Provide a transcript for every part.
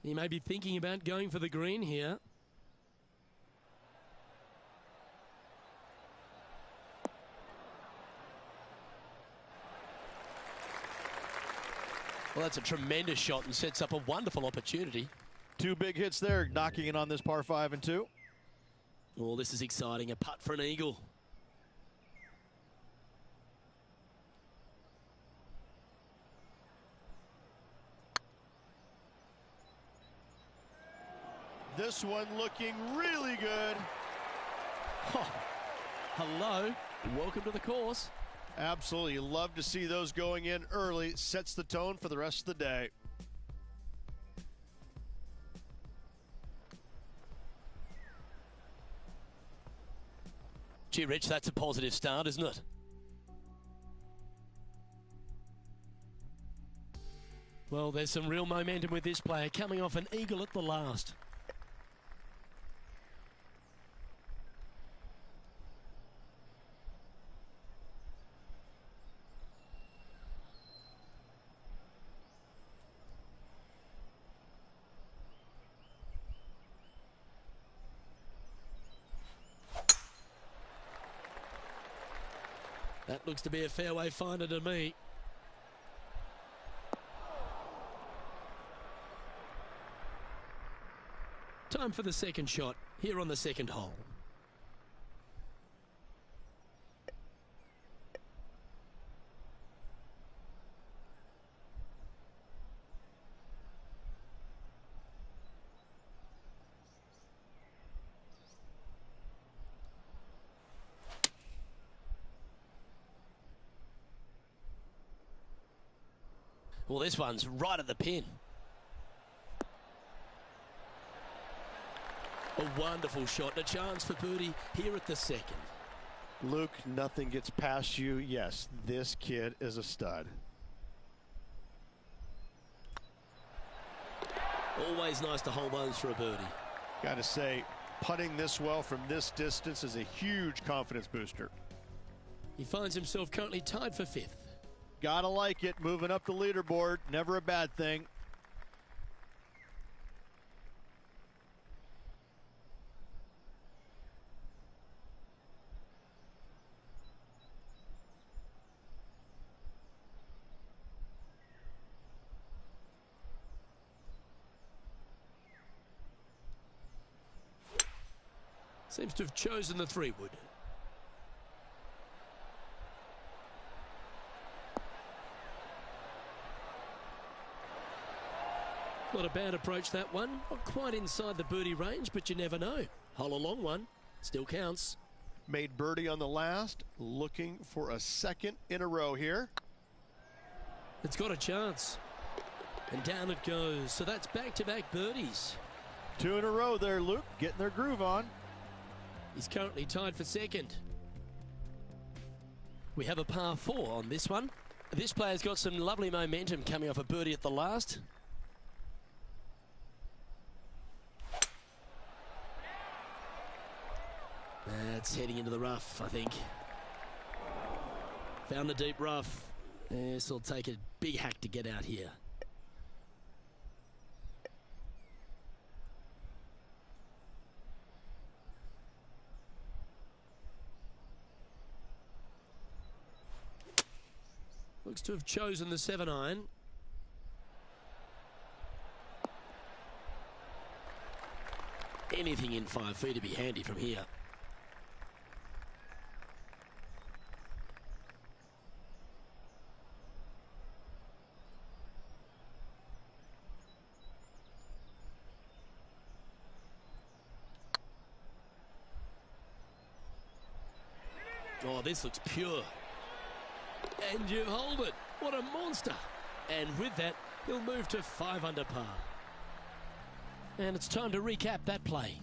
He may be thinking about going for the green here. Well, that's a tremendous shot and sets up a wonderful opportunity. Two big hits there, knocking it on this par 5 and 2. Oh, this is exciting. A putt for an eagle. This one looking really good. Oh, hello. Welcome to the course. Absolutely. Love to see those going in early. Sets the tone for the rest of the day. Gee, Rich, that's a positive start, isn't it? Well, there's some real momentum with this player coming off an eagle at the last. That looks to be a fairway finder to me. Time for the second shot here on the second hole. Well, this one's right at the pin. A wonderful shot and a chance for birdie here at the second. Luke, nothing gets past you. Yes, this kid is a stud. Always nice to hold those for a birdie. Got to say, putting this well from this distance is a huge confidence booster. He finds himself currently tied for 5th. Gotta like it, moving up the leaderboard, never a bad thing. Seems to have chosen the 3-wood. Not a bad approach, that one. Not quite inside the birdie range, but you never know. Hole a long one. Still counts. Made birdie on the last. Looking for a second in a row here. It's got a chance. And down it goes. So that's back-to-back birdies. 2 in a row there, Luke. Getting their groove on. He's currently tied for second. We have a par 4 on this one. This player's got some lovely momentum coming off a birdie at the last. That's heading into the rough, I think. Found the deep rough. This will take a big hack to get out here. Looks to have chosen the 7-iron. Anything in 5 feet to be handy from here. Oh, this looks pure. And you hold it. What a monster. And with that, he'll move to 5 under par. And it's time to recap that play.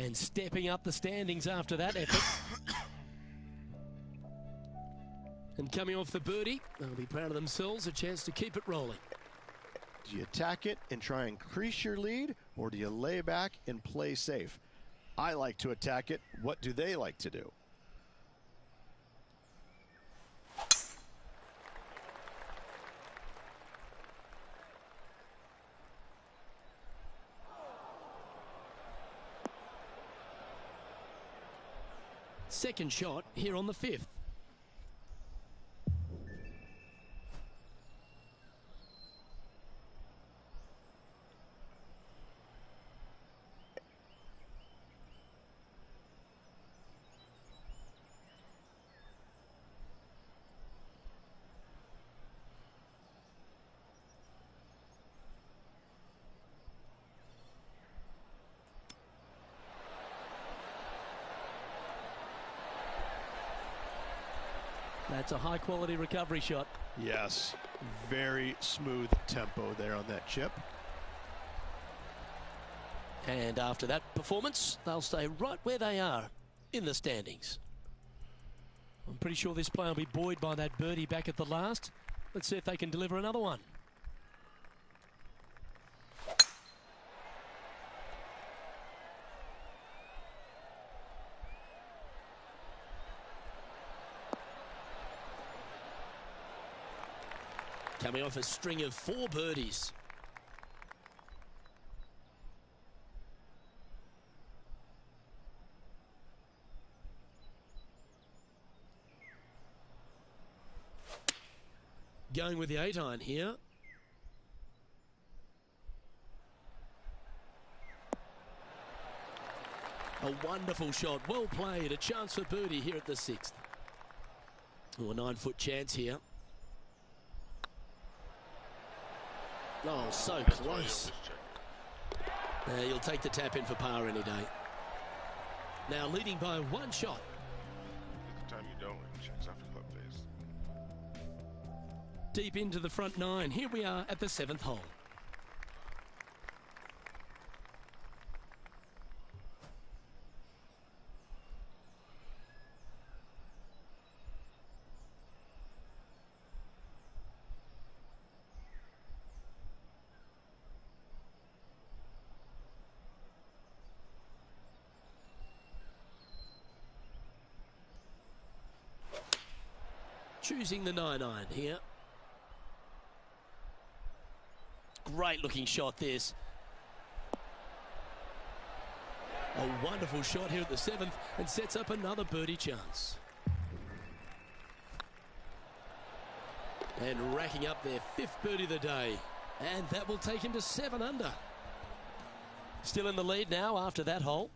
And stepping up the standings after that effort. And coming off the birdie, they'll be proud of themselves, a chance to keep it rolling. Do you attack it and try and increase your lead, or do you lay back and play safe? I like to attack it. What do they like to do? Second shot here on the 5th. That's a high-quality recovery shot. Yes, very smooth tempo there on that chip. And after that performance, they'll stay right where they are in the standings. I'm pretty sure this player will be buoyed by that birdie back at the last. Let's see if they can deliver another one. Coming off a string of 4 birdies. Going with the 8-iron here. A wonderful shot, well played, a chance for birdie here at the 6th. Oh, a 9-foot chance here. Oh, so close. You'll take the tap in for par any day. Now leading by 1 shot. The time you don't, it checks after club face. Deep into the front 9. Here we are at the 7th hole. Choosing the 9-iron here. Great looking shot this. A wonderful shot here at the 7th and sets up another birdie chance. And racking up their 5th birdie of the day. And that will take him to 7 under. Still in the lead now after that hole.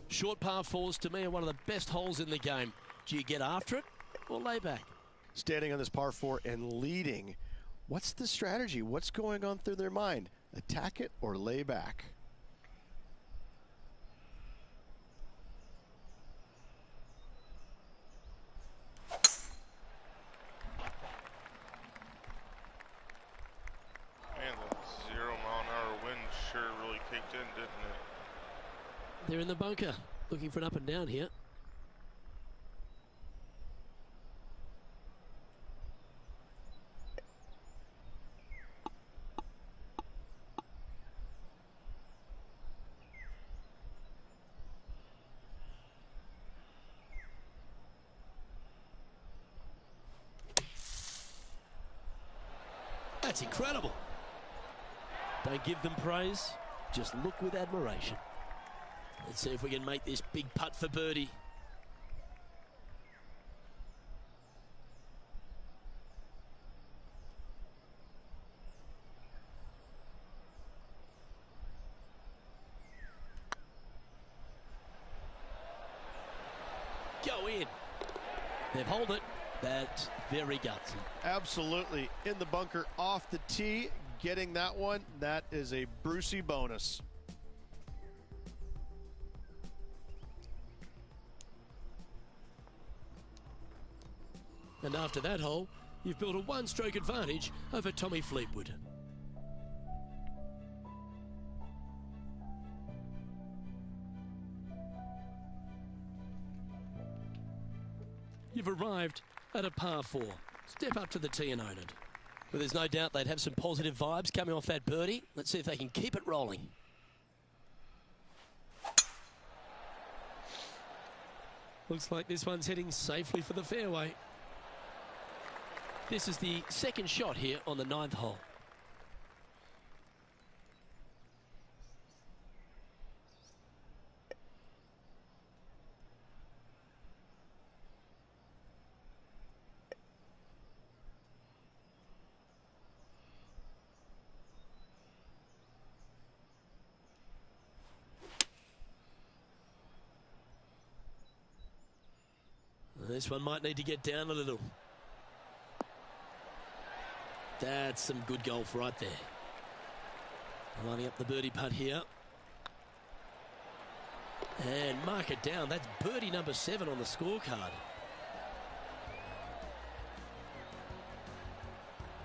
Short par 4s to me are one of the best holes in the game. Do you get after it or lay back? Standing on this par 4 and leading, what's the strategy? What's going on through their mind? Attack it or lay back? Man, the 0-mile-an-hour wind sure really kicked in, didn't it? They're in the bunker, looking for an up and down here. That's incredible. Don't give them praise, just look with admiration. Let's see if we can make this big putt for birdie. Go in. They've held it. That's very gutsy. Absolutely. In the bunker off the tee, getting that one, that is a Brucey bonus. And after that hole, you've built a 1-stroke advantage over Tommy Fleetwood. You've arrived at a par 4. Step up to the tee and own it. Well, there's no doubt they'd have some positive vibes coming off that birdie. Let's see if they can keep it rolling. Looks like this one's heading safely for the fairway. This is the second shot here on the 9th hole. This one might need to get down a little. That's some good golf right there. Lining up the birdie putt here. And mark it down. That's birdie number 7 on the scorecard.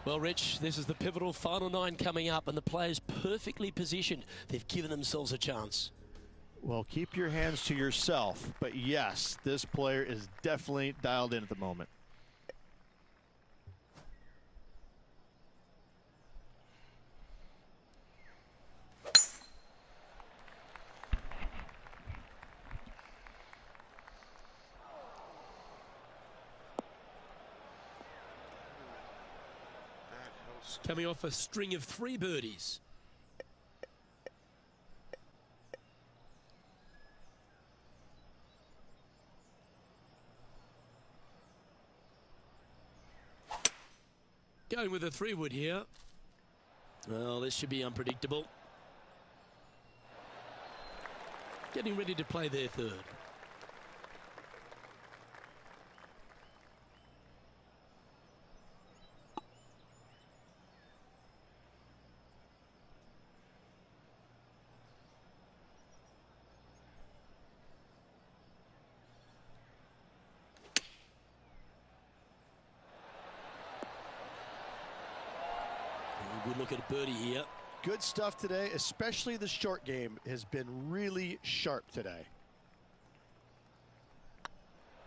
Well, Rich, this is the pivotal final 9 coming up, and the players perfectly positioned. They've given themselves a chance. Well, keep your hands to yourself. But yes, this player is definitely dialed in at the moment. Coming off a string of 3 birdies. Going with a 3-wood here. Well, this should be unpredictable. Getting ready to play their 3rd. Good look at a birdie here. Good stuff today, especially the short game has been really sharp today.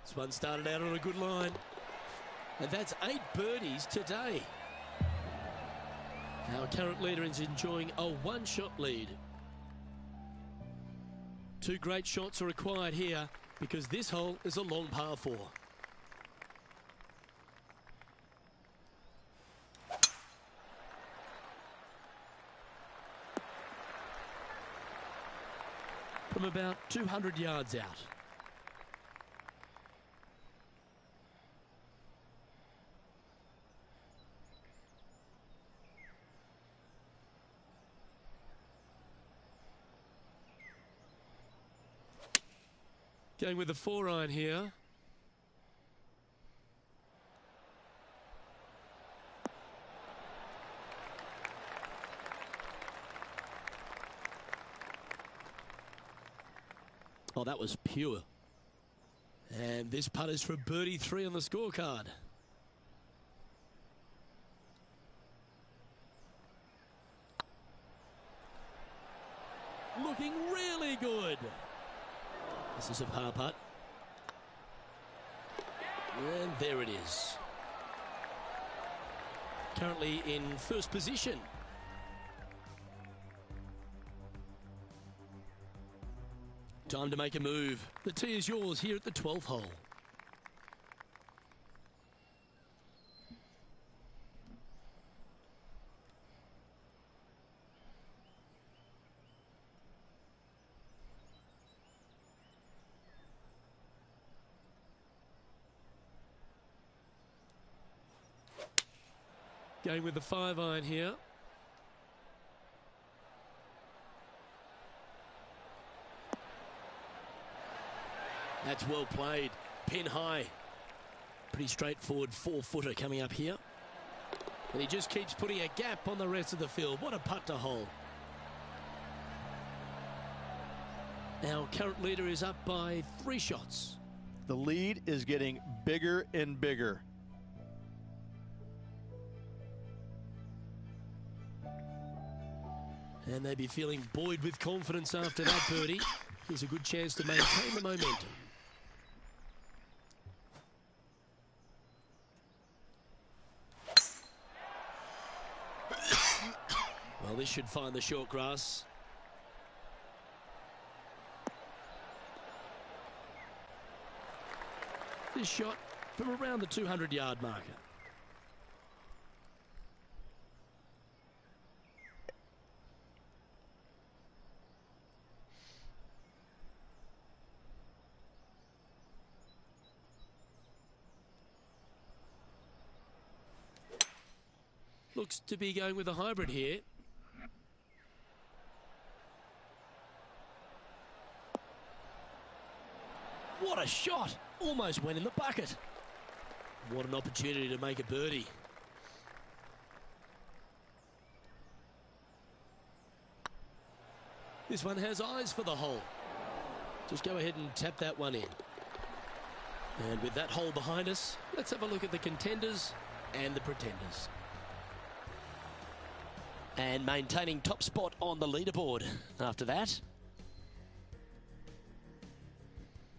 This one started out on a good line. And that's 8 birdies today. Our current leader is enjoying a 1-shot lead. 2 great shots are required here because this hole is a long par 4. From about 200 yards out. Going with the 4-iron here. Oh, that was pure. And this putt is for birdie 3 on the scorecard. Looking really good. This is a par putt. And there it is. Currently in first position. Time to make a move. The tee is yours here at the 12th hole. Going with the 5-iron here. That's well played. Pin high. Pretty straightforward 4-footer coming up here. And he just keeps putting a gap on the rest of the field. What a putt to hole. Our current leader is up by 3 shots. The lead is getting bigger and bigger. And they'd be feeling buoyed with confidence after that birdie. Here's a good chance to maintain the momentum. this should find the short grass. This shot from around the 200-yard marker. Looks to be going with a hybrid here. What a shot! Almost went in the bucket. What an opportunity to make a birdie. This one has eyes for the hole. Just go ahead and tap that one in. And with that hole behind us, let's have a look at the contenders and the pretenders. And maintaining top spot on the leaderboard after that.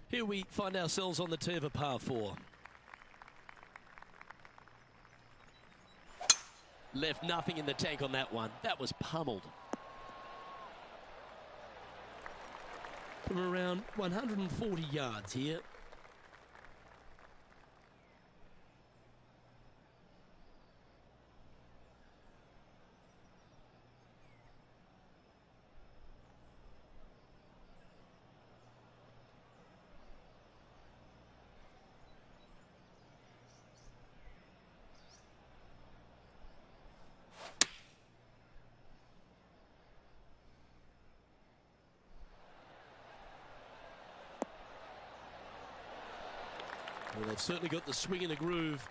Here we find ourselves on the tee of a par 4. Left nothing in the tank on that one. That was pummeled. From around 140 yards here. Well, they've certainly got the swing in the groove.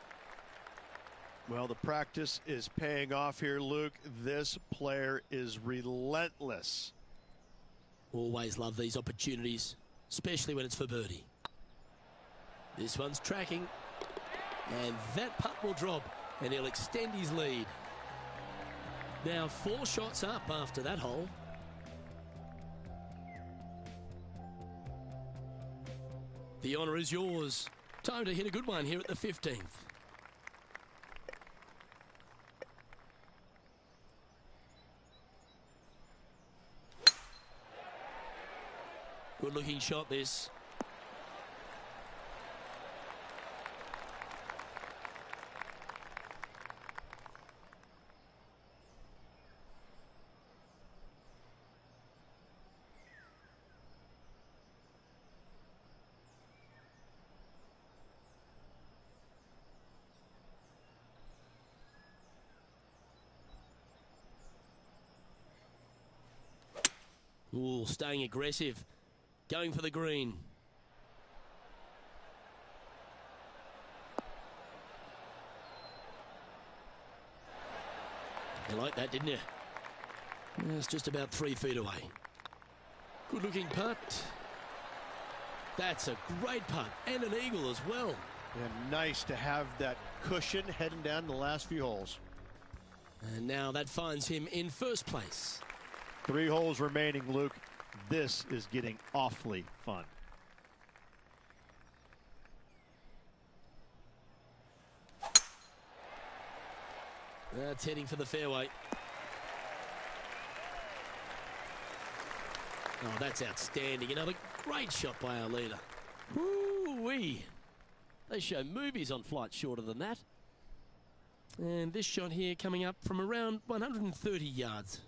Well, the practice is paying off here, Luke. This player is relentless. Always love these opportunities, especially when it's for birdie. This one's tracking, and that putt will drop, and he'll extend his lead. Now 4 shots up after that hole. The honour is yours. Time to hit a good one here at the 15th. Good looking shot this. Ooh, staying aggressive. Going for the green. You like that, didn't you? It's just about 3 feet away. Good looking putt. That's a great putt and an eagle as well. And nice to have that cushion heading down the last few holes. And now that finds him in first place. 3 holes remaining, Luke. This is getting awfully fun. That's heading for the fairway. Oh, that's outstanding. Another great shot by our leader. Woo-wee. They show movies on flights shorter than that. And this shot here coming up from around 130 yards.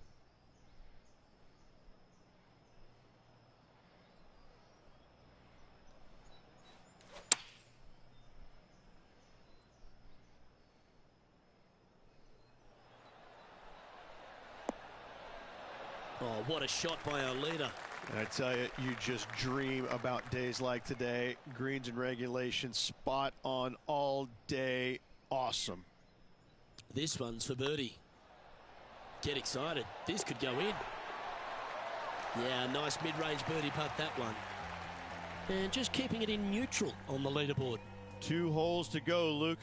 Oh, what a shot by our leader. And I tell you, you just dream about days like today. Greens and regulation, spot on all day. Awesome. This one's for birdie. Get excited. This could go in. Yeah, nice mid-range birdie putt, that one. And just keeping it in neutral on the leaderboard. 2 holes to go, Luke.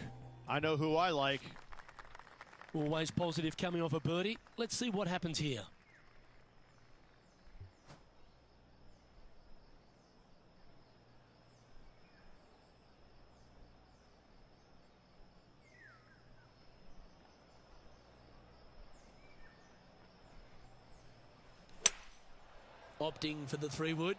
I know who I like. Always positive coming off a birdie. Let's see what happens here. opting for the 3-wood.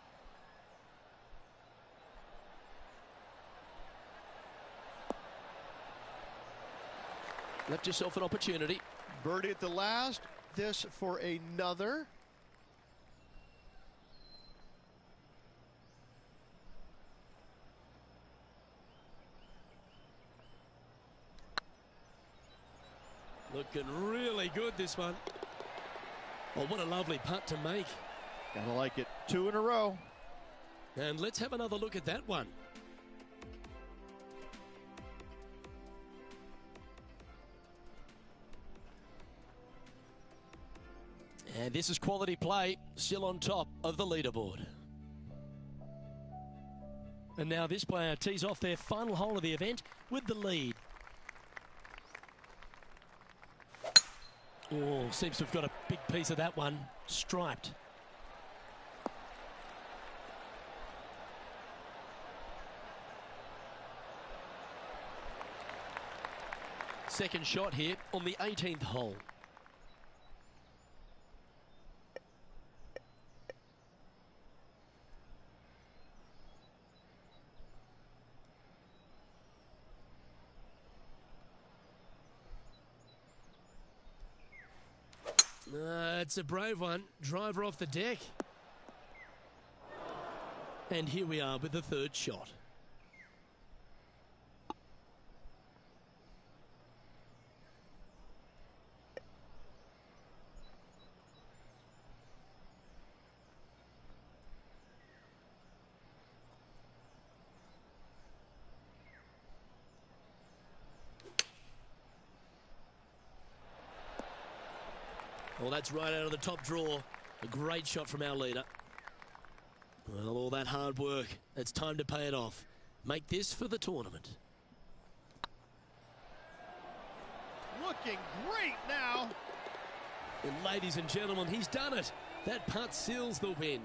Left yourself an opportunity. Birdie at the last. This for another. Looking really good, this one. Oh, what a lovely putt to make. Gotta like it. 2 in a row. And let's have another look at that one. And this is quality play, still on top of the leaderboard. And now this player tees off their final hole of the event with the lead. Oh, seems to have got a big piece of that one, striped. Second shot here on the 18th hole. It's a brave one. Driver off the deck. And here we are with the third shot. Well, that's right out of the top draw. A great shot from our leader. Well, all that hard work, it's time to pay it off. Make this for the tournament. Looking great now. And ladies and gentlemen, he's done it. That putt seals the win.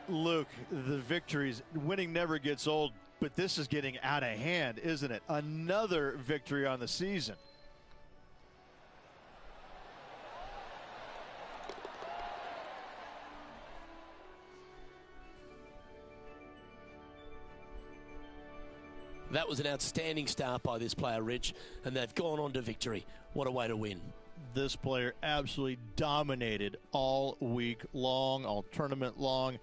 Luke, the victories, winning never gets old, but this is getting out of hand, isn't it? Another victory on the season. That was an outstanding start by this player, Rich, and they've gone on to victory. What a way to win. This player absolutely dominated all week long, all tournament long.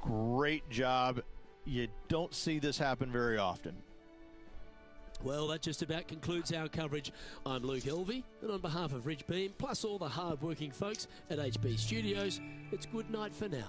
Great job. You don't see this happen very often. Well, that just about concludes our coverage. I'm Luke Elvey, and on behalf of Rich Beam, plus all the hard-working folks at HB Studios, it's good night for now.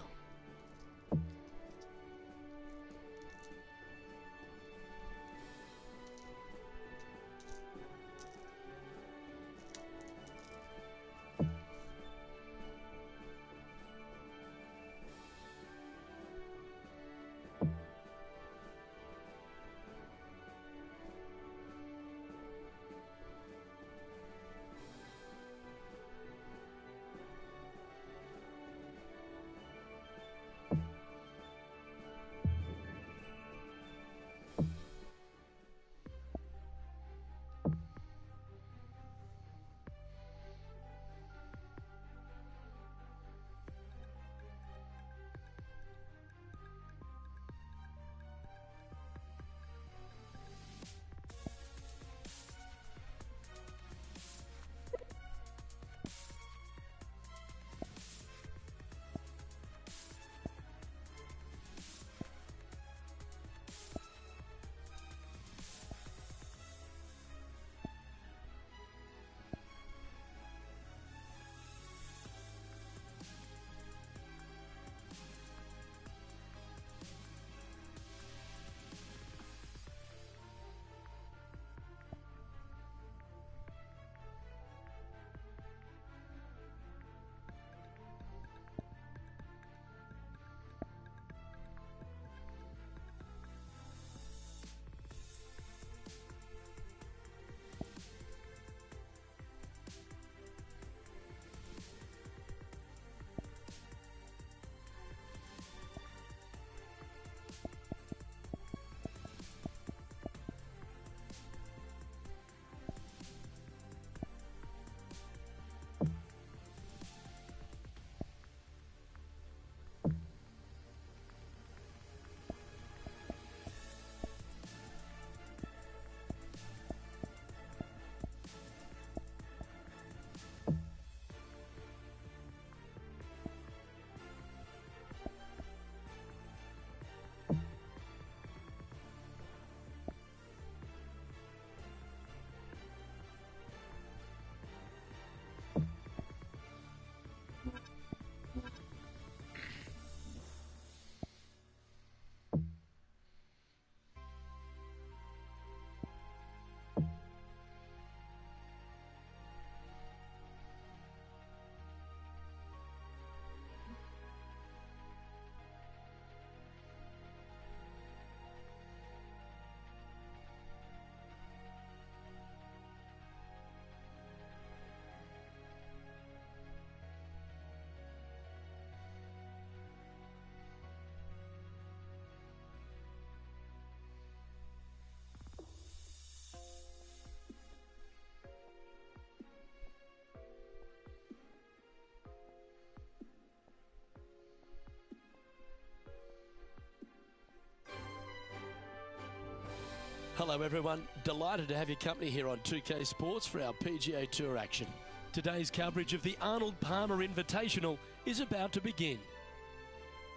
Hello everyone, delighted to have your company here on 2K Sports for our PGA Tour action. Today's coverage of the Arnold Palmer Invitational is about to begin.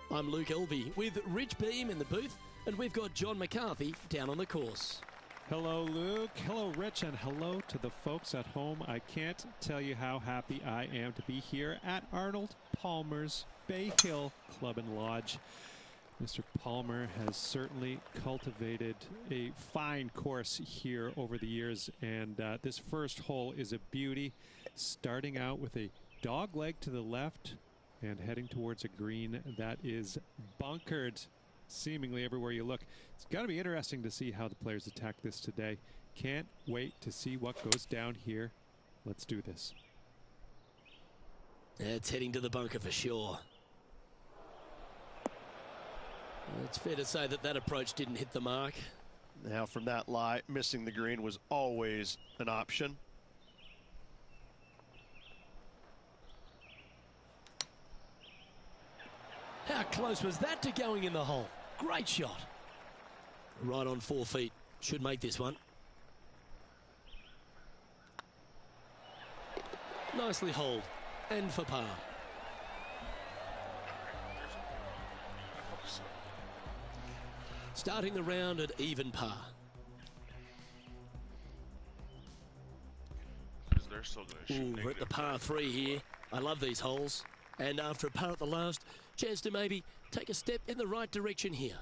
I'm Luke Elvey with Rich Beam in the booth, and we've got John McCarthy down on the course. Hello, Luke. Hello, Rich, and hello to the folks at home. I can't tell you how happy I am to be here at Arnold Palmer's Bay Hill Club and Lodge. Mr. Palmer has certainly cultivated a fine course here over the years, and this first hole is a beauty, starting out with a dog leg to the left and heading towards a green that is bunkered seemingly everywhere you look. It's got to be interesting to see how the players attack this today. Can't wait to see what goes down here. Let's do this. It's heading to the bunker for sure. It's fair to say that that approach didn't hit the mark. Now from that lie, missing the green was always an option. How close was that to going in the hole? Great shot. Right on 4 feet. Should make this one. Nicely holed. And for par. Starting the round at even par. Because they're still going to shoot. We're at the par 3 here. I love these holes. And after a par at the last, chance to maybe take a step in the right direction here.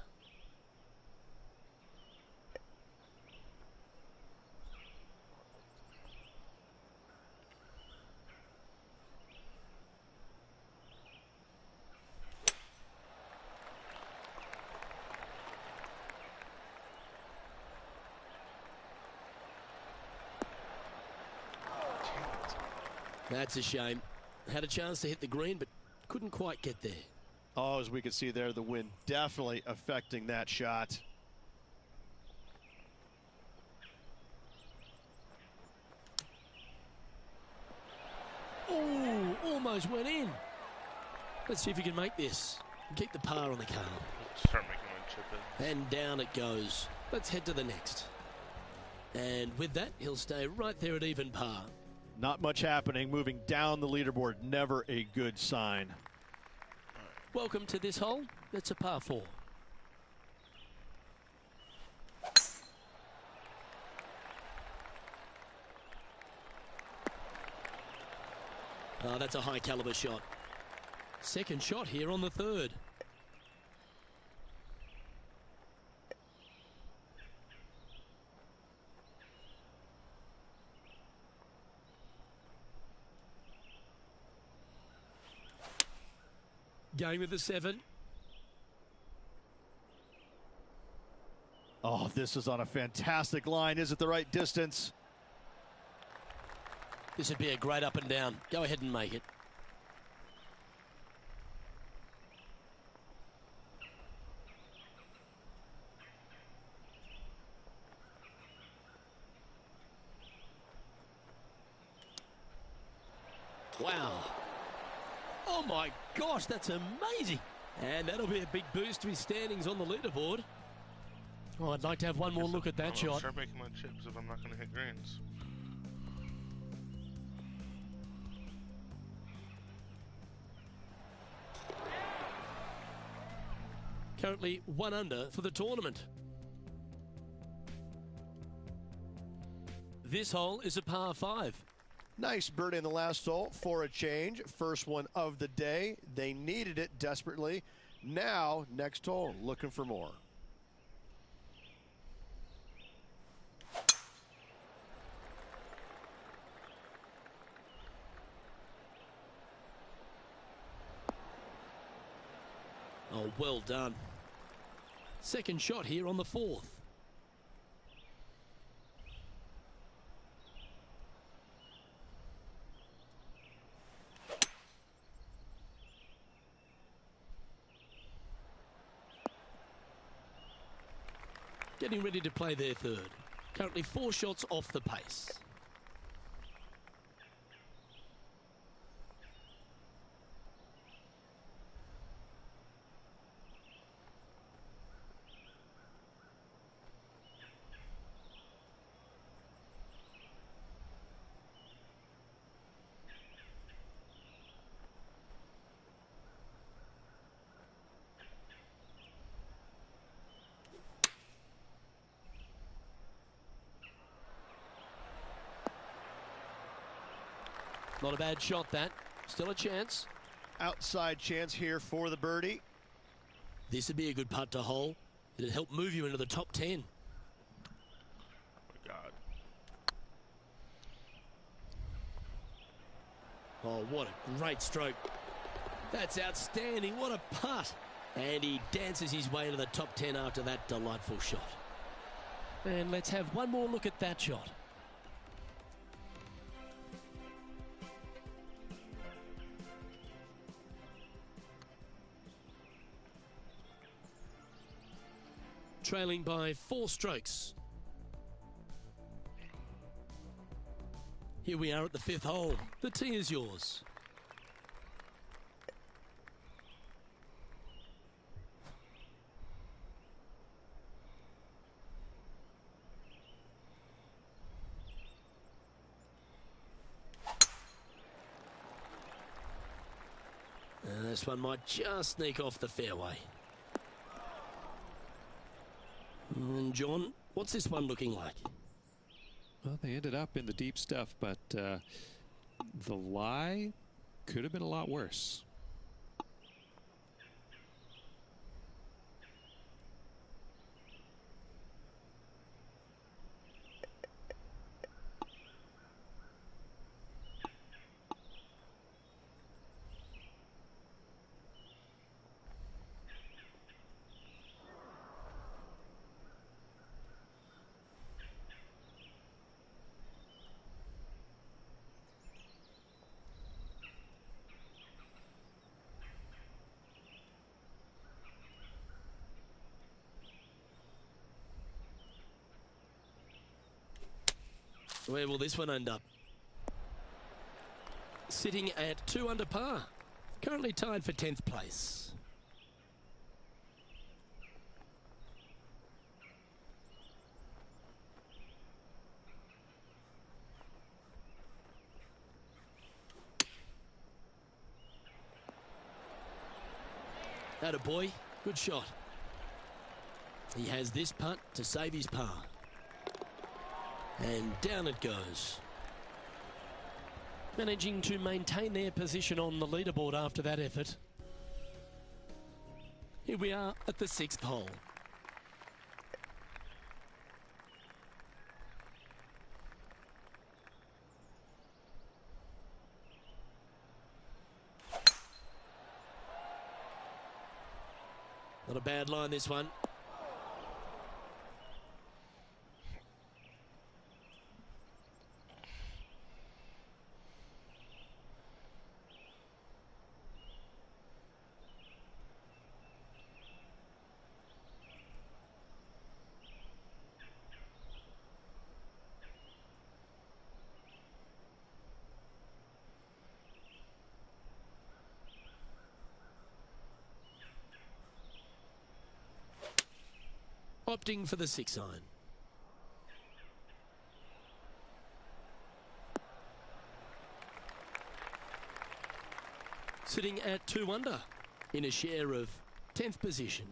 That's a shame. Had a chance to hit the green, but couldn't quite get there. Oh, as we can see there, the wind definitely affecting that shot. Oh, almost went in. Let's see if he can make this. Keep the par on the card. Start making one chip in. And down it goes. Let's head to the next. And with that, he'll stay right there at even par. Not much happening. Moving down the leaderboard, never a good sign. Welcome to this hole. It's a par 4. Oh, that's a high caliber shot. Second shot here on the 3rd. Game of the 7. Oh, this is on a fantastic line. Is it the right distance? This would be a great up and down. Go ahead and make it. Wow. Oh my gosh, that's amazing. And that'll be a big boost to his standings on the leaderboard. Oh, I'd like to have one more look at that I'll shot. start making my chips if I'm not going to hit greens. Currently 1 under for the tournament. This hole is a par 5. Nice birdie in the last hole for a change. First one of the day. They needed it desperately. Now, next hole, looking for more. Oh, well done. Second shot here on the 4th. Getting ready to play their 3rd. Currently 4 shots off the pace. Not a bad shot, that. Still a chance. Outside chance here for the birdie. This would be a good putt to hole. It'd help move you into the top 10. My God. Oh, what a great stroke. That's outstanding. What a putt. And he dances his way into the top 10 after that delightful shot. And let's have one more look at that shot. Trailing by 4 strokes. Here we are at the 5th hole. The tee is yours. And this one might just sneak off the fairway. And John, what's this one looking like? Well, they ended up in the deep stuff, but the lie could have been a lot worse. Where will this one end up? Sitting at 2 under par. Currently tied for 10th place. Atta boy, good shot. He has this putt to save his par. And down it goes. Managing to maintain their position on the leaderboard after that effort. Here we are at the 6th hole. Not a bad line, this one. Opting for the 6 iron. Sitting at 2 under in a share of 10th position.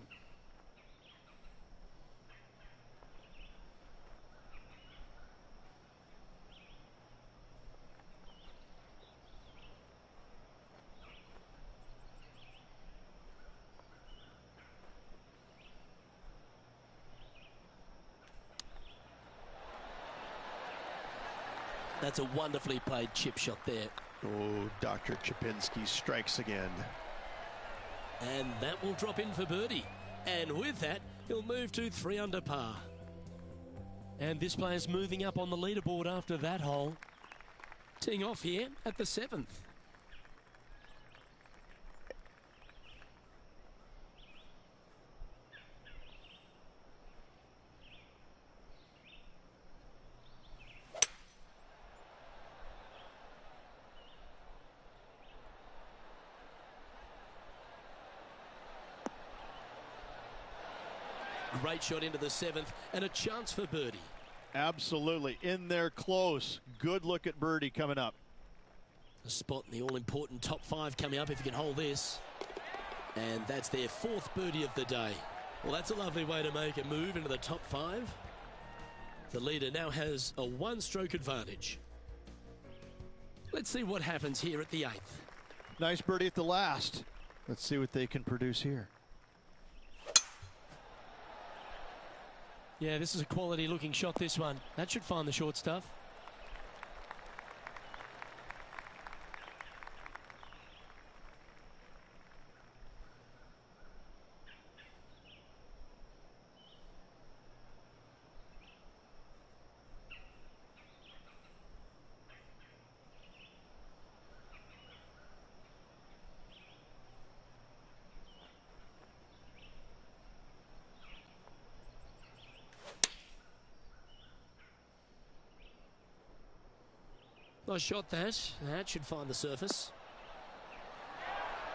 That's a wonderfully played chip shot there. Oh, Dr. Chipinski strikes again. And that will drop in for birdie. And with that, he'll move to 3 under par. And this player's moving up on the leaderboard after that hole. Teeing off here at the 7th. Great shot into the 7th and a chance for birdie. Absolutely. In there close. Good look at birdie coming up. A spot in the all-important top 5 coming up if you can hold this. And that's their 4th birdie of the day. Well, that's a lovely way to make a move into the top 5. The leader now has a 1-stroke advantage. Let's see what happens here at the 8th. Nice birdie at the last. Let's see what they can produce here. Yeah, this is a quality looking shot, this one. That should find the short stuff. Nice shot that. That should find the surface.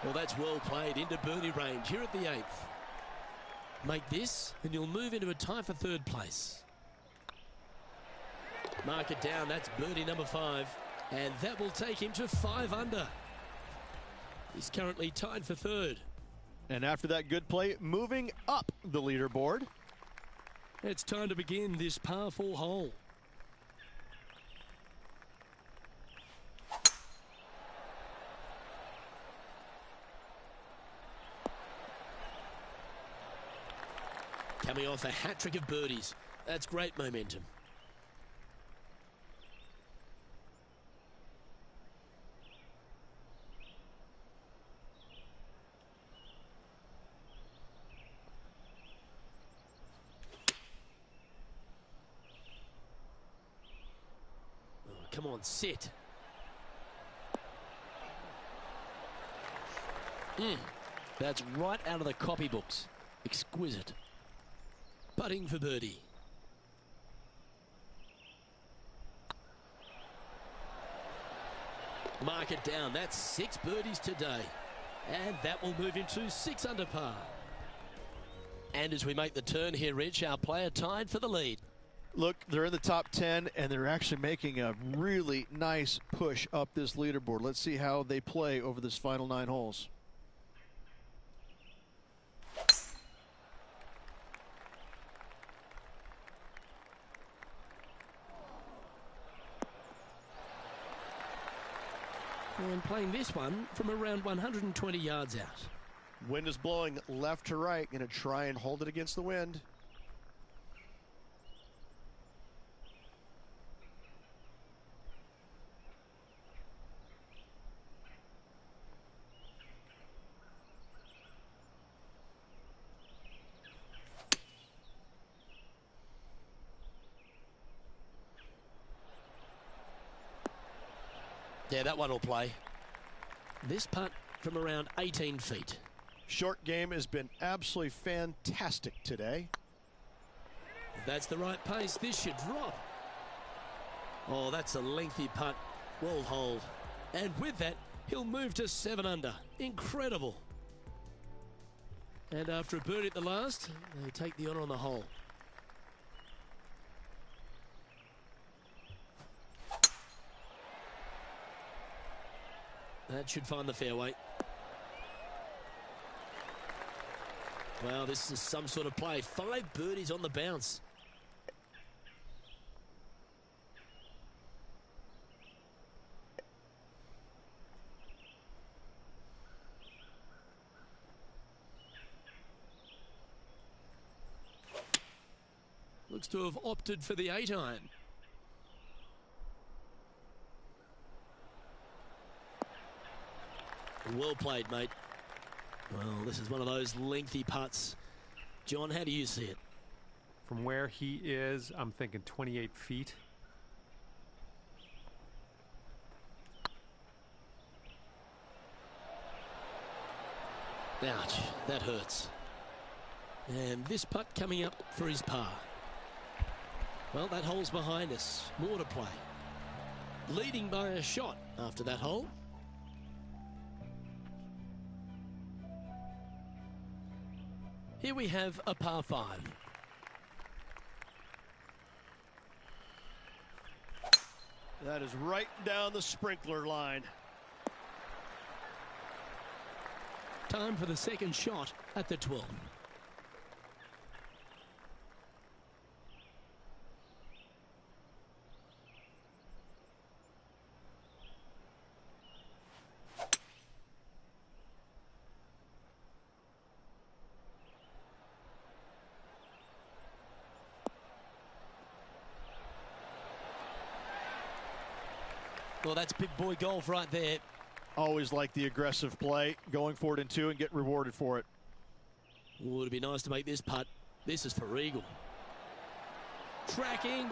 Well, that's well played into birdie range here at the 8th. Make this and you'll move into a tie for 3rd place. Mark it down. That's birdie number 5. And that will take him to 5 under. He's currently tied for 3rd. And after that good play, moving up the leaderboard. It's time to begin this par 4 hole. Coming off a hat-trick of birdies. That's great momentum. Oh, come on, sit. That's right out of the copybooks. Exquisite. Putting for birdie. Mark it down. That's 6 birdies today. And that will move him to 6 under par. And as we make the turn here, Rich, our player tied for the lead. Look, they're in the top 10, and they're actually making a really nice push up this leaderboard. Let's see how they play over this final 9 holes. And playing this one from around 120 yards out. Wind is blowing left to right. Going to try and hold it against the wind. Yeah, that one will play. This putt from around 18 feet. Short game has been absolutely fantastic today. If that's the right pace, this should drop. Oh, that's a lengthy putt. Well holed. And with that, he'll move to 7 under. Incredible. And after a birdie at the last, they take the honour on the hole. That should find the fairway. Wow, this is some sort of play. 5 birdies on the bounce. Looks to have opted for the 8-iron. Well played, mate. Well, this is one of those lengthy putts. John, how do you see it? From where he is, I'm thinking 28 feet. Ouch, that hurts. And this putt coming up for his par. Well, that hole's behind us. More to play. Leading by a shot after that hole. Here we have a par 5. That is right down the sprinkler line. Time for the second shot at the 12. Well, that's big boy golf right there. Always like the aggressive play, going for it in 2 and get rewarded for it. Oh, it'd be nice to make this putt. This is for eagle. Tracking.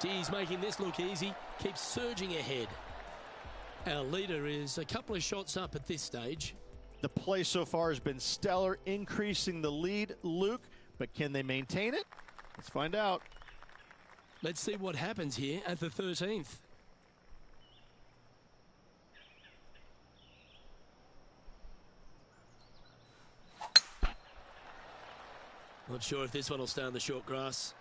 He's making this look easy. Keeps surging ahead. Our leader is a couple of shots up at this stage. The play so far has been stellar, increasing the lead, Luke, but can they maintain it? Let's find out. Let's see what happens here at the 13th. Not sure if this one will stay on the short grass.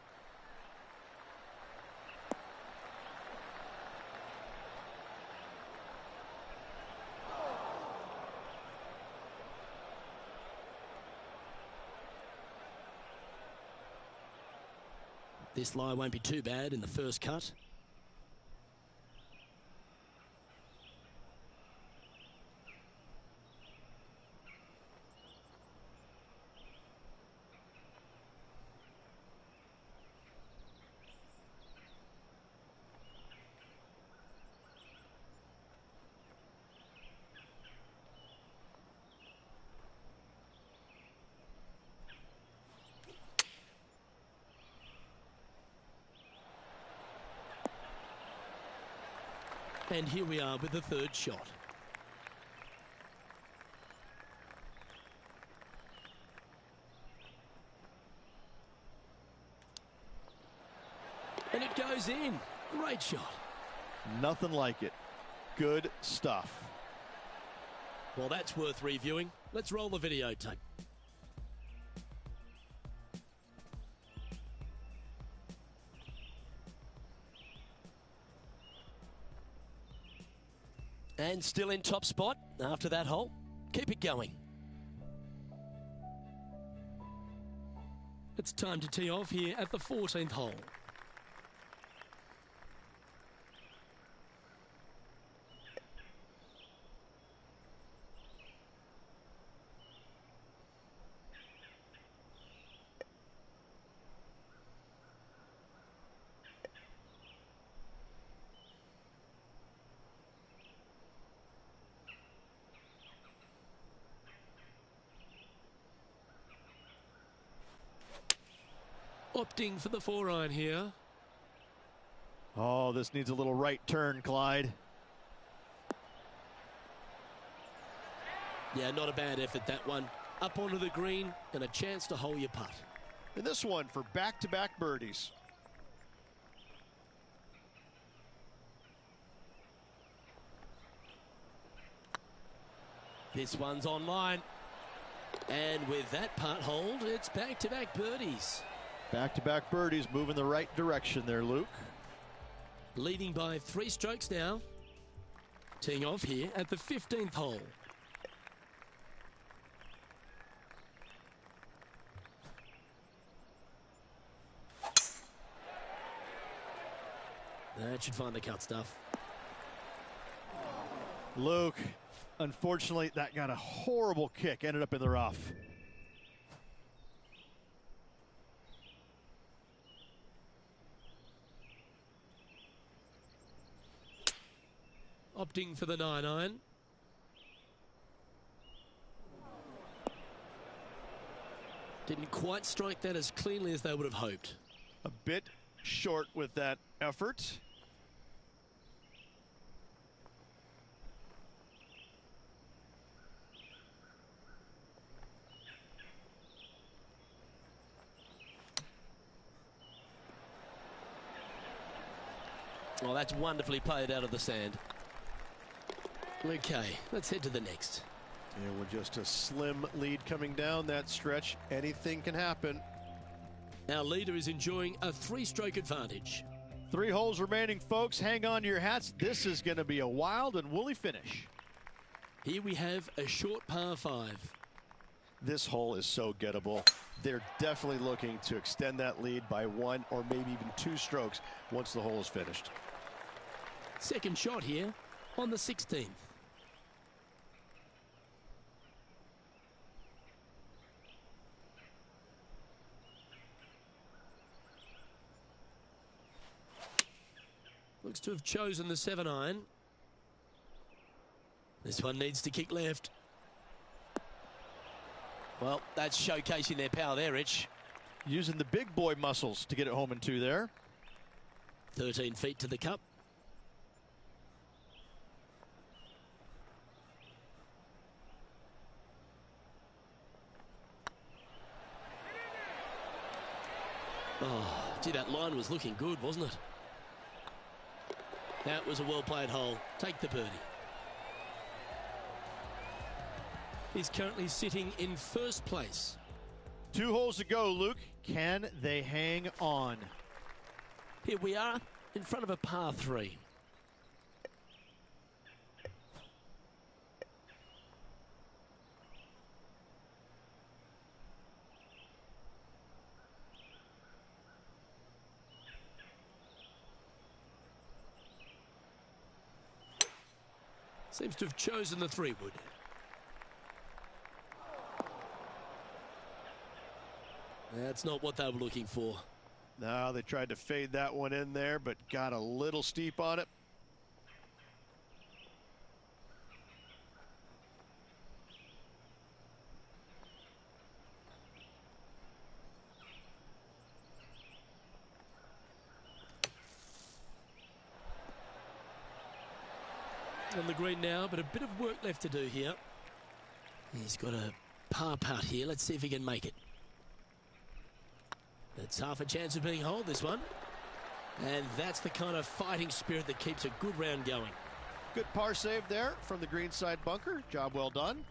This lie won't be too bad in the first cut. And here we are with the third shot. And it goes in. Great shot. Nothing like it. Good stuff. Well, that's worth reviewing. Let's roll the videotape. And still in top spot after that hole. Keep it going. It's time to tee off here at the 14th hole. Opting for the 4-iron here. Oh, this needs a little right turn, Clyde. Yeah, not a bad effort, that one. Up onto the green and a chance to hole your putt. And this one for back-to-back birdies. This one's online. And with that putt hold, it's back-to-back birdies. Back-to-back birdies, moving the right direction there, Luke. Leading by 3 strokes now. Teeing off here at the 15th hole. That should find the cut stuff. Luke, unfortunately, that got a horrible kick, ended up in the rough. Opting for the 9-iron. Didn't quite strike that as cleanly as they would have hoped. A bit short with that effort. Well, that's wonderfully played out of the sand. Okay, let's head to the next. And with just a slim lead coming down that stretch, anything can happen. Our leader is enjoying a 3-stroke advantage. 3 holes remaining, folks. Hang on to your hats. This is going to be a wild and woolly finish. Here we have a short par 5. This hole is so gettable. They're definitely looking to extend that lead by 1 or maybe even 2 strokes once the hole is finished. Second shot here on the 16th. Looks to have chosen the 7-iron. This one needs to kick left. Well, that's showcasing their power there, Rich. Using the big boy muscles to get it home in 2 there. 13 feet to the cup. Oh, gee, that line was looking good, wasn't it? That was a well-played hole. Take the birdie. He's currently sitting in first place. 2 holes to go, Luke. Can they hang on? Here we are in front of a par 3. Seems to have chosen the 3-wood. That's not what they were looking for. No, they tried to fade that one in there, but got a little steep on it. On the green now, but a bit of work left to do here. He's got a par putt here. Let's see if he can make it. It's half a chance of being holed, this one. And that's the kind of fighting spirit that keeps a good round going. Good par save there from the greenside bunker. Job well done.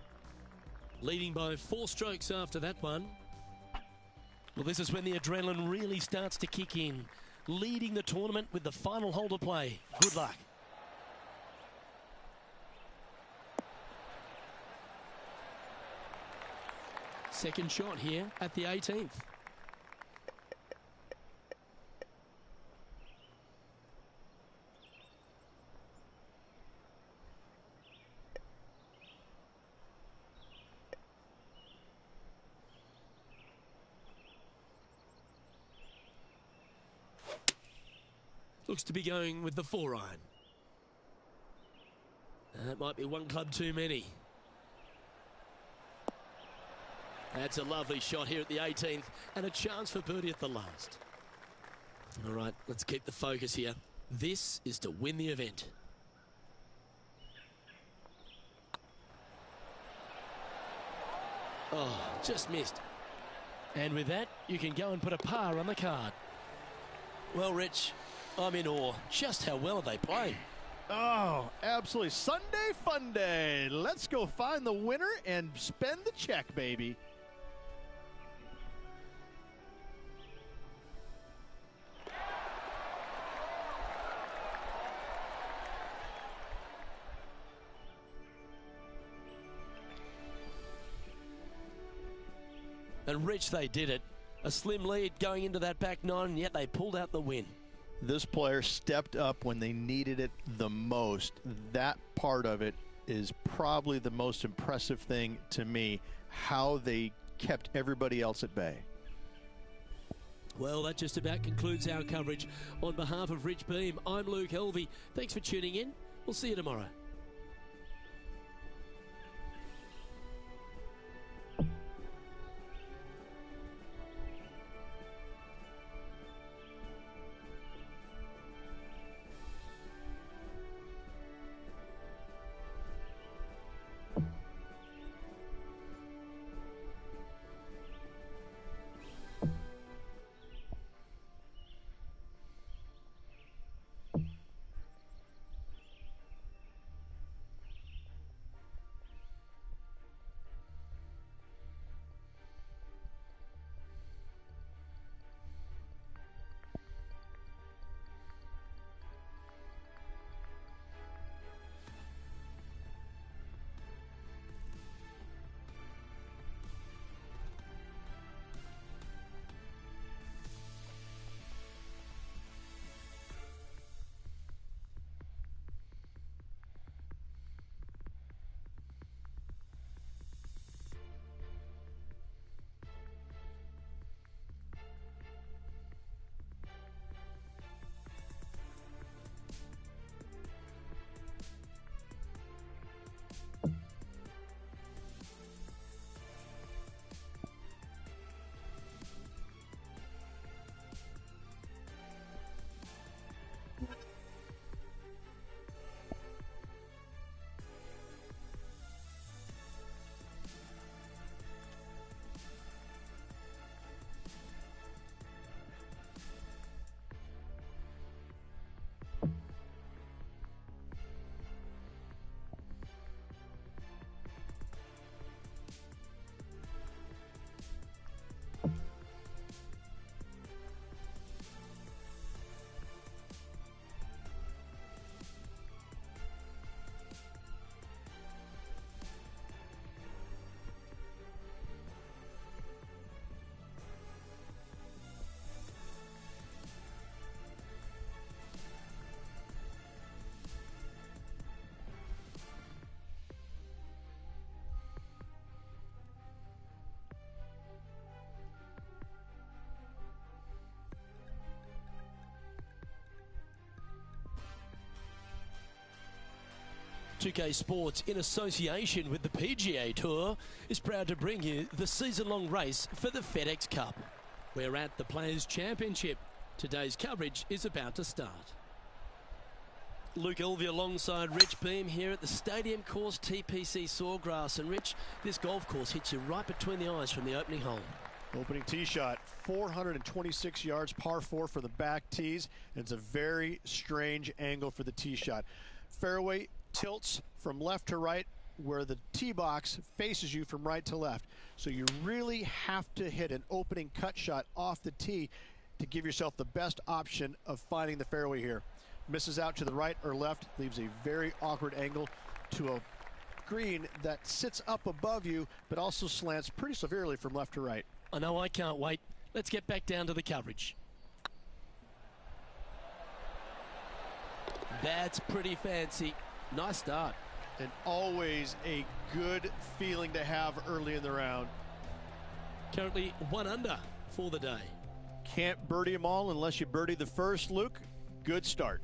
Leading by 4 strokes after that one. Well, this is when the adrenaline really starts to kick in. Leading the tournament with the final hole to play. Good luck. Second shot here at the 18th. Looks to be going with the 4-iron. That might be one club too many. That's a lovely shot here at the 18th and a chance for birdie at the last. All right, let's keep the focus here. This is to win the event. Oh, just missed. And with that, you can go and put a par on the card. Well, Rich, I'm in awe. Just how well are they playing? Oh, absolutely. Sunday fun day. Let's go find the winner and spend the check, baby. And Rich, they did it. A slim lead going into that back 9, and yet they pulled out the win. This player stepped up when they needed it the most. That part of it is probably the most impressive thing to me, how they kept everybody else at bay. Well, that just about concludes our coverage. On behalf of Rich Beem, I'm Luke Helvey. Thanks for tuning in. We'll see you tomorrow. 2K Sports, in association with the PGA Tour, is proud to bring you the season-long race for the FedEx Cup. We're at the Players' Championship. Today's coverage is about to start. Luke Elvey alongside Rich Beam here at the Stadium Course TPC Sawgrass. And Rich, this golf course hits you right between the eyes from the opening hole. Opening tee shot, 426 yards, par 4 for the back tees. And it's a very strange angle for the tee shot. Fairway tilts from left to right, where the tee box faces you from right to left. So you really have to hit an opening cut shot off the tee to give yourself the best option of finding the fairway here. Misses out to the right or left, leaves a very awkward angle to a green that sits up above you, but also slants pretty severely from left to right. I know, I can't wait. Let's get back down to the coverage. That's pretty fancy. Nice start. And always a good feeling to have early in the round. Currently 1 under for the day. Can't birdie them all unless you birdie the first, Luke. Good start.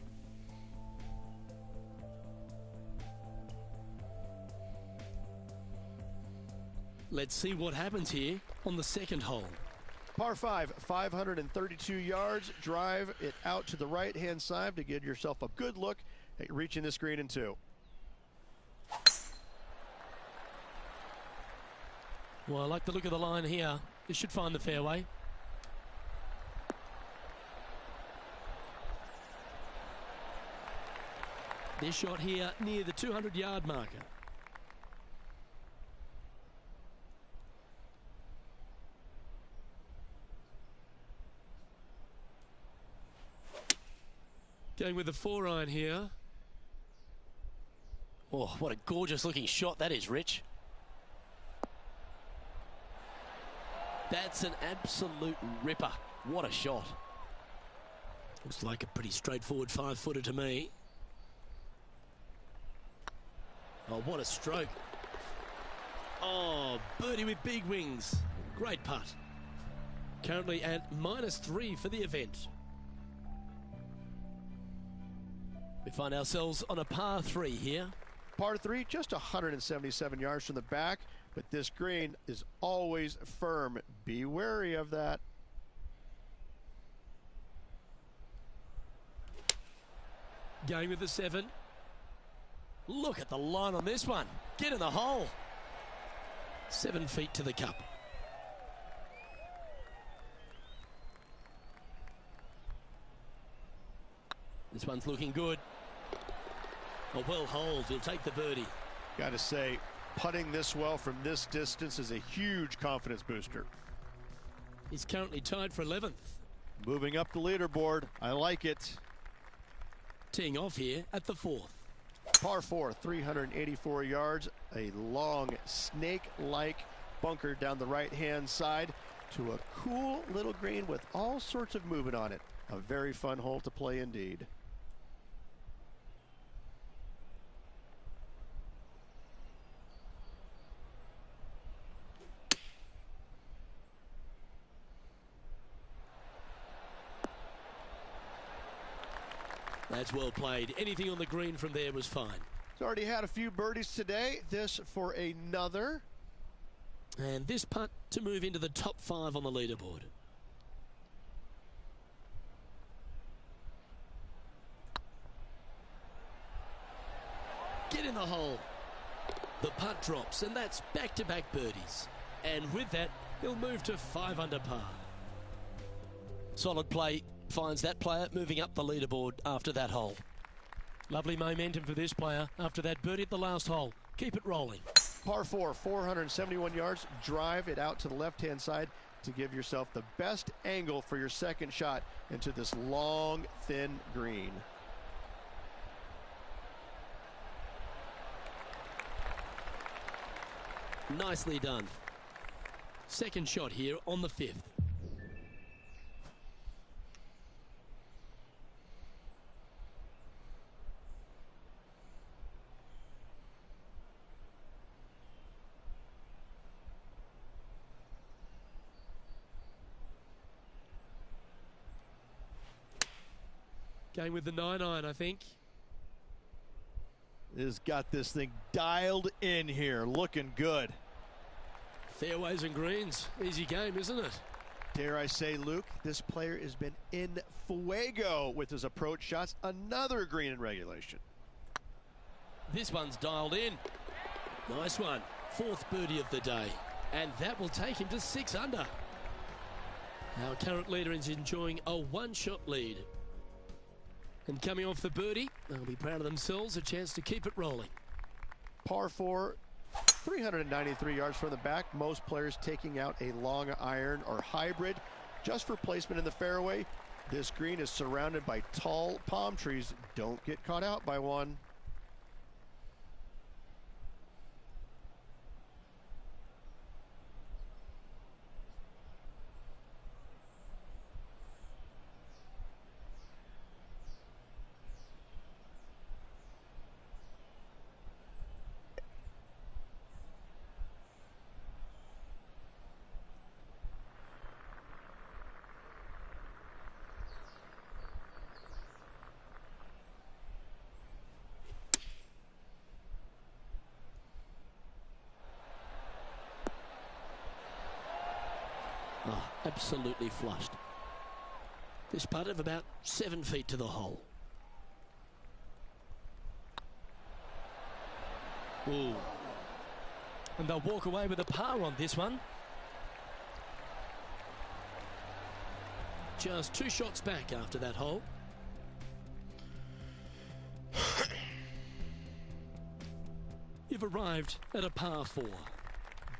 Let's see what happens here on the second hole. Par 5, 532 yards. Drive it out to the right-hand side to give yourself a good look at reaching this green in 2. Well, I like the look of the line here. This should find the fairway. This shot here near the 200-yard marker. Going with the 4-iron here. Oh, what a gorgeous looking shot that is, Rich. That's an absolute ripper. What a shot. Looks like a pretty straightforward 5-footer to me. Oh, what a stroke. Oh, birdie with big wings. Great putt. Currently at -3 for the event. We find ourselves on a par 3 here. Par 3, just 177 yards from the back, but this green is always firm. Be wary of that. Going with the 7. Look at the line on this one. Get in the hole. 7 feet to the cup. This one's looking good. A well holed. He'll take the birdie. Got to say, putting this well from this distance is a huge confidence booster. He's currently tied for 11th. Moving up the leaderboard. I like it. Teeing off here at the 4th. Par 4, 384 yards. A long snake-like bunker down the right-hand side to a cool little green with all sorts of movement on it. A very fun hole to play indeed. That's well played. Anything on the green from there was fine. He's already had a few birdies today. This for another. And this putt to move into the top 5 on the leaderboard. Get in the hole. The putt drops, and that's back-to-back birdies. And with that, he'll move to 5 under par. Solid play finds that player moving up the leaderboard after that hole. Lovely momentum for this player after that birdie at the last hole. Keep it rolling. Par 4, 471 yards. Drive it out to the left-hand side to give yourself the best angle for your second shot into this long, thin green. Nicely done. Second shot here on the 5th. Going with the 9-iron, I think. has got this thing dialed in here, looking good. Fairways and greens. Easy game, isn't it? Dare I say, Luke, this player has been in fuego with his approach shots. Another green in regulation. This one's dialed in. Nice one. Fourth birdie of the day. And that will take him to 6 under. Our current leader is enjoying a one-shot lead. And coming off the birdie, they'll be proud of themselves, a chance to keep it rolling. Par 4, 393 yards from the back. Most players taking out a long iron or hybrid just for placement in the fairway. This green is surrounded by tall palm trees. Don't get caught out by one. Oh, absolutely flushed. This putt of about 7 feet to the hole. Ooh. And they'll walk away with a par on this one. Just 2 shots back after that hole. You've arrived at a par 4.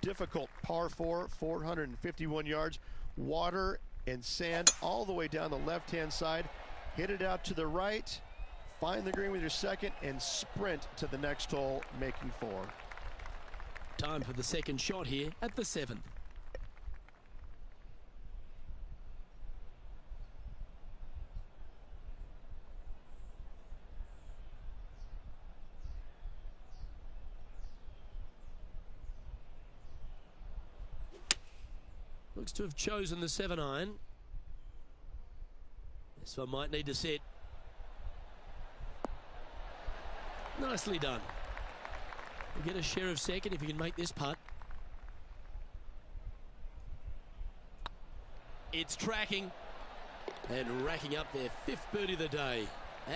Difficult par 4, 451 yards. Water and sand all the way down the left-hand side. Hit it out to the right. Find the green with your second and sprint to the next hole, making 4. Time for the second shot here at the 7th. Looks to have chosen the 7-iron. This one might need to sit. Nicely done. You get a share of second if you can make this putt. It's tracking and racking up their 5th birdie of the day.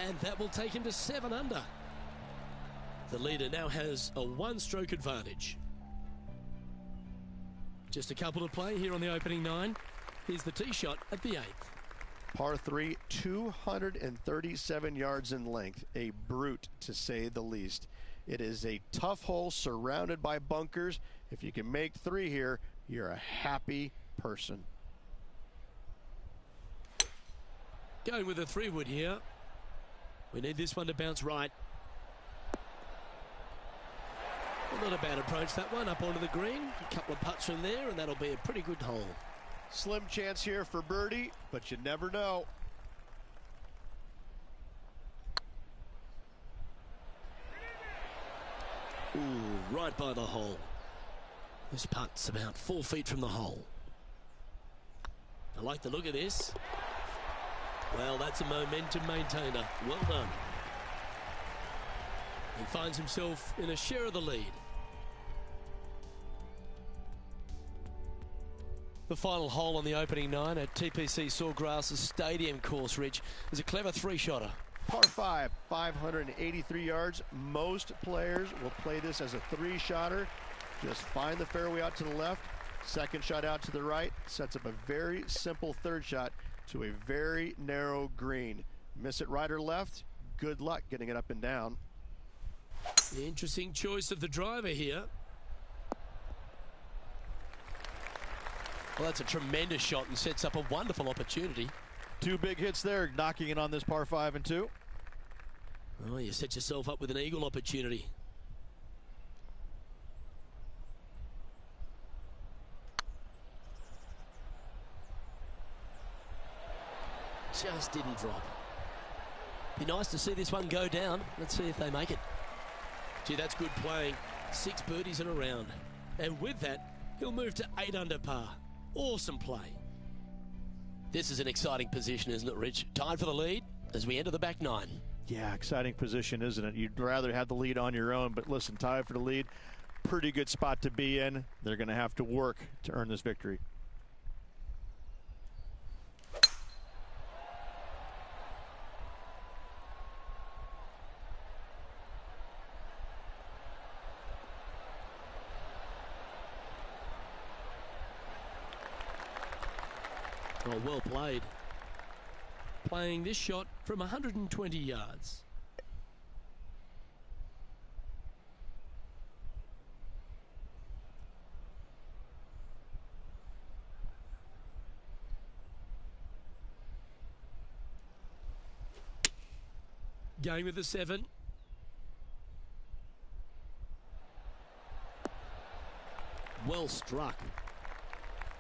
And that will take him to 7 under. The leader now has a 1-stroke advantage. Just a couple to play here on the opening 9. Here's the tee shot at the 8th. Par 3, 237 yards in length. A brute, to say the least. It is a tough hole surrounded by bunkers. If you can make 3 here, you're a happy person. Going with a 3-wood here. We need this one to bounce right. Well, not a bad approach, that one, up onto the green. A couple of putts from there, and that'll be a pretty good hole. Slim chance here for birdie, but you never know. Ooh, right by the hole. This putt's about 4 feet from the hole. I like the look of this. Well, that's a momentum maintainer. Well done. He finds himself in a share of the lead. The final hole on the opening 9 at TPC Sawgrass Stadium course, Rich, is a clever 3-shotter. Par 5, 583 yards. Most players will play this as a 3-shotter. Just find the fairway out to the left, second shot out to the right, sets up a very simple 3rd shot to a very narrow green. Miss it right or left, good luck getting it up and down. The interesting choice of the driver here. Well, that's a tremendous shot and sets up a wonderful opportunity. 2 big hits there, knocking in on this par 5 and 2. Oh, you set yourself up with an eagle opportunity. Just didn't drop. Be nice to see this one go down. Let's see if they make it. Gee, that's good playing. 6 birdies in a round. And with that, he'll move to 8 under par. Awesome play. This is an exciting position, isn't it, Rich? Tied for the lead as we enter the back 9. Yeah, exciting position, isn't it? You'd rather have the lead on your own, but listen, tie for the lead, pretty good spot to be in. They're going to have to work to earn this victory. Oh, well played. Playing this shot from 120 yards. Going with the 7. Well struck.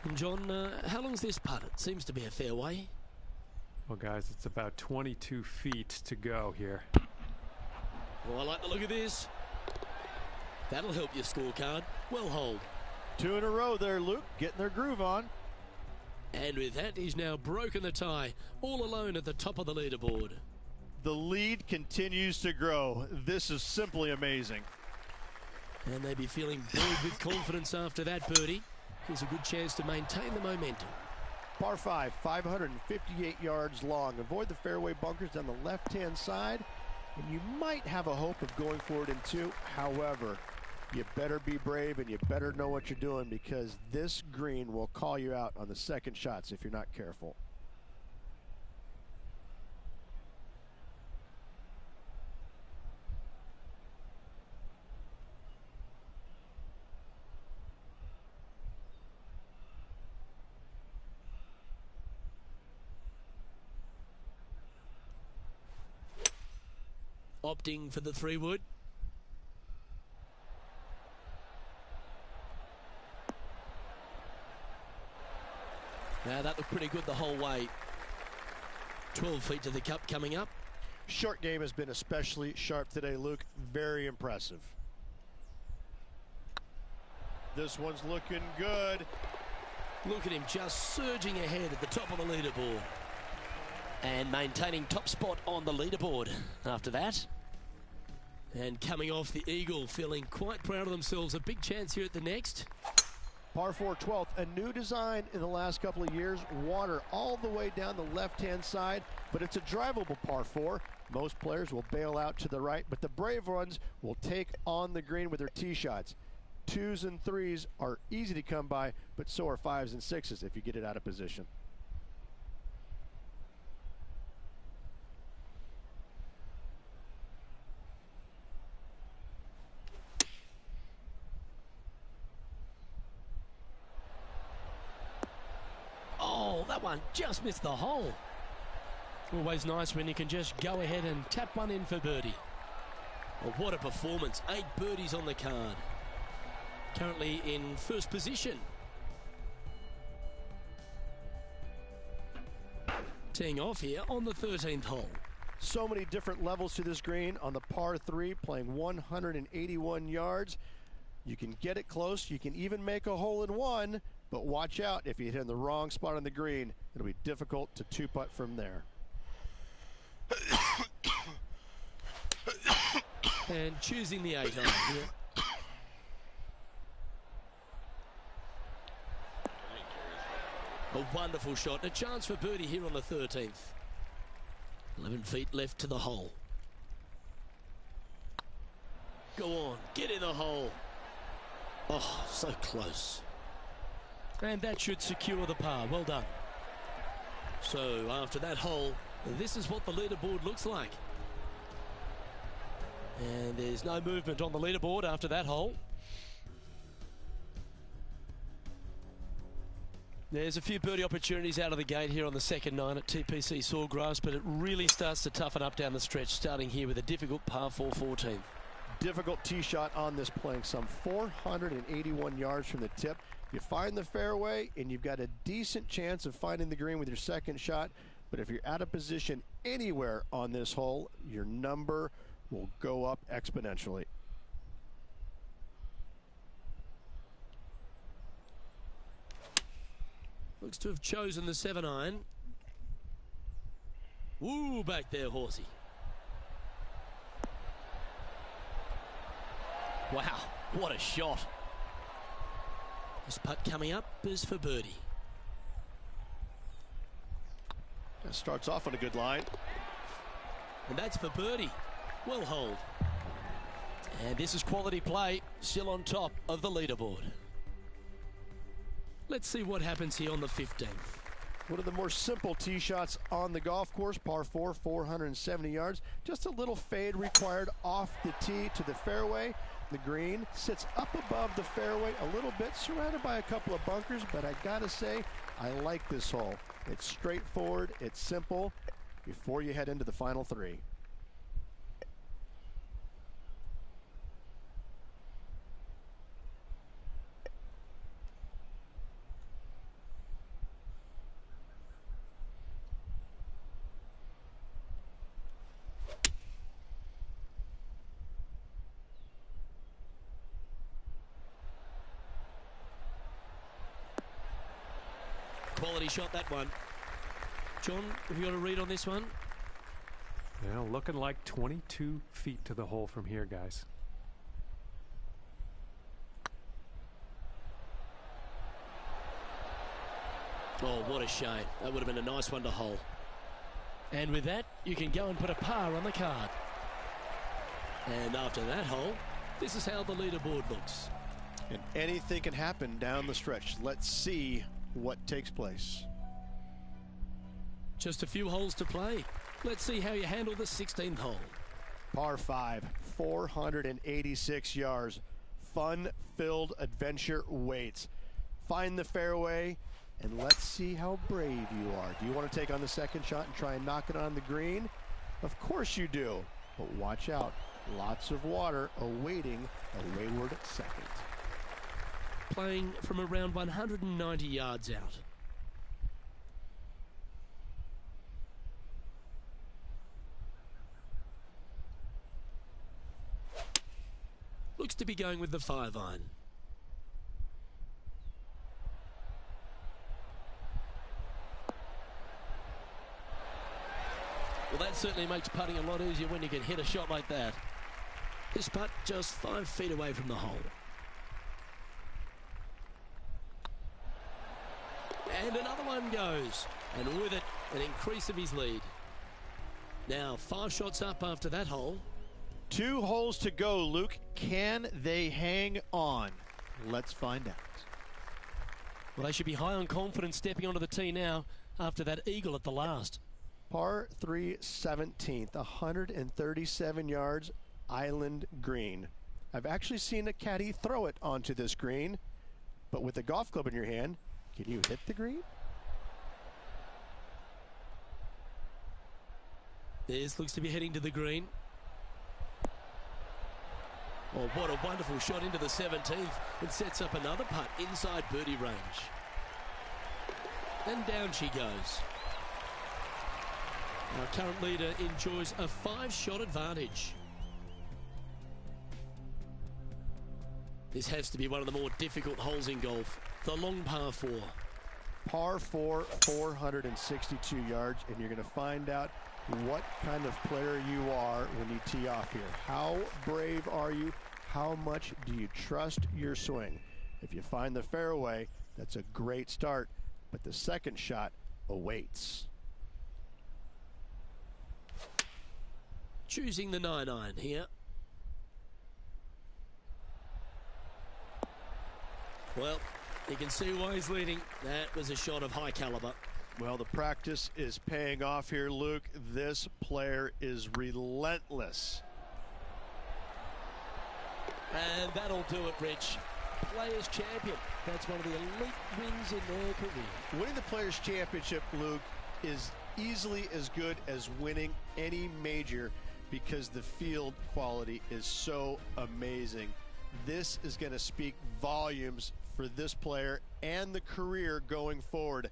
And John, how long's this putt? It seems to be a fair way. Well, guys, it's about 22 feet to go here. Oh, I like the look of this. That'll help your scorecard. Well holed. 2 in a row there, Luke, getting their groove on. And with that, he's now broken the tie, all alone at the top of the leaderboard. The lead continues to grow. This is simply amazing. And they'd be feeling buoyed with confidence after that birdie. Here's a good chance to maintain the momentum. Par 5, 558 yards long. Avoid the fairway bunkers on the left-hand side, and you might have a hope of going for it in 2. However, you better be brave and you better know what you're doing, because this green will call you out on the second shots if you're not careful. Opting for the 3-wood. Now that looked pretty good the whole way. 12 feet to the cup coming up. Short game has been especially sharp today, Luke. Very impressive. This one's looking good. Look at him just surging ahead at the top of the leaderboard. And maintaining top spot on the leaderboard after that. And coming off the eagle, feeling quite proud of themselves. A big chance here at the next. Par 4, 12th, a new design in the last couple of years. Water all the way down the left-hand side, but it's a drivable par 4. Most players will bail out to the right, but the brave ones will take on the green with their tee shots. 2s and 3s are easy to come by, but so are 5s and 6s if you get it out of position. Oh, that one just missed the hole. Always nice when you can just go ahead and tap one in for birdie. Well, what a performance. 8 birdies on the card. Currently in first position. Teeing off here on the 13th hole. So many different levels to this green on the par 3, playing 181 yards. You can get it close. You can even make a hole in 1, but watch out if you hit in the wrong spot on the green. It'll be difficult to 2-putt from there. And choosing the 8 iron here. A wonderful shot. A chance for birdie here on the 13th. 11 feet left to the hole. Go on. Get in the hole. Oh, so close. And that should secure the par. Well done. So after that hole, this is what the leaderboard looks like. And there's no movement on the leaderboard after that hole. There's a few birdie opportunities out of the gate here on the second 9 at TPC Sawgrass, but it really starts to toughen up down the stretch, starting here with a difficult par 4 14th. Difficult tee shot on this, playing some 481 yards from the tip. You find the fairway, and you've got a decent chance of finding the green with your second shot. But if you're out of position anywhere on this hole, your number will go up exponentially. Looks to have chosen the 7 iron. Woo, back there, horsey. Wow, what a shot. This putt coming up is for birdie. It starts off on a good line. And that's for birdie. Well holed. And this is quality play, still on top of the leaderboard. Let's see what happens here on the 15th. One of the more simple tee shots on the golf course, par 4, 470 yards. Just a little fade required off the tee to the fairway. The green sits up above the fairway a little bit, surrounded by a couple of bunkers, but I gotta say, I like this hole. It's straightforward, it's simple, before you head into the final 3. Quality shot, that one. John, have you got a read on this one? Well, looking like 22 feet to the hole from here, guys. Oh, what a shame. That would have been a nice one to hole. And with that, you can go and put a par on the card. And after that hole, this is how the leaderboard looks. And anything can happen down the stretch. Let's see what takes place. Just a few holes to play. Let's see how you handle the 16th hole. Par 5, 486 yards. Fun-filled adventure waits. Find the fairway, and let's see how brave you are. Do you want to take on the second shot and try and knock it on the green? Of course you do. But watch out. Lots of water awaiting a wayward second. Playing from around 190 yards out. Looks to be going with the 5-iron. Well, that certainly makes putting a lot easier when you can hit a shot like that. This putt just 5 feet away from the hole. And another one goes. And with it, an increase of his lead. Now, 5 shots up after that hole. 2 holes to go, Luke. Can they hang on? Let's find out. Well, they should be high on confidence stepping onto the tee now after that eagle at the last. Par 3, 17th, 137 yards, island green. I've actually seen a caddy throw it onto this green, but with a golf club in your hand, can you hit the green? This looks to be heading to the green. Oh, what a wonderful shot into the 17th. It sets up another putt inside birdie range. And down she goes. Our current leader enjoys a 5-shot advantage. This has to be one of the more difficult holes in golf. The long par 4. Par 4, 462 yards, and you're going to find out what kind of player you are when you tee off here. How brave are you? How much do you trust your swing? If you find the fairway, that's a great start, but the second shot awaits. Choosing the 9-iron here. Well, you can see why he's leading. That was a shot of high caliber. Well, the practice is paying off here, Luke. This player is relentless. And that'll do it, Rich. Players Champion. That's one of the elite wins in their career. Winning the Players Championship, Luke, is easily as good as winning any major because the field quality is so amazing. This is going to speak volumes for this player and the career going forward.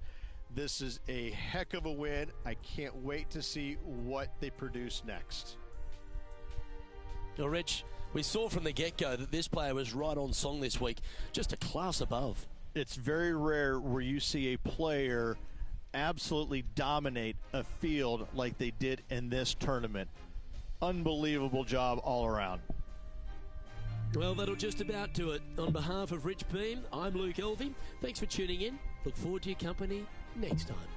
This is a heck of a win. I can't wait to see what they produce next. Well, Rich, we saw from the get-go that this player was right on song this week, just a class above. It's very rare where you see a player absolutely dominate a field like they did in this tournament. Unbelievable job all around. Well, that'll just about do it. On behalf of Rich Beam, I'm Luke Elvey. Thanks for tuning in. Look forward to your company next time.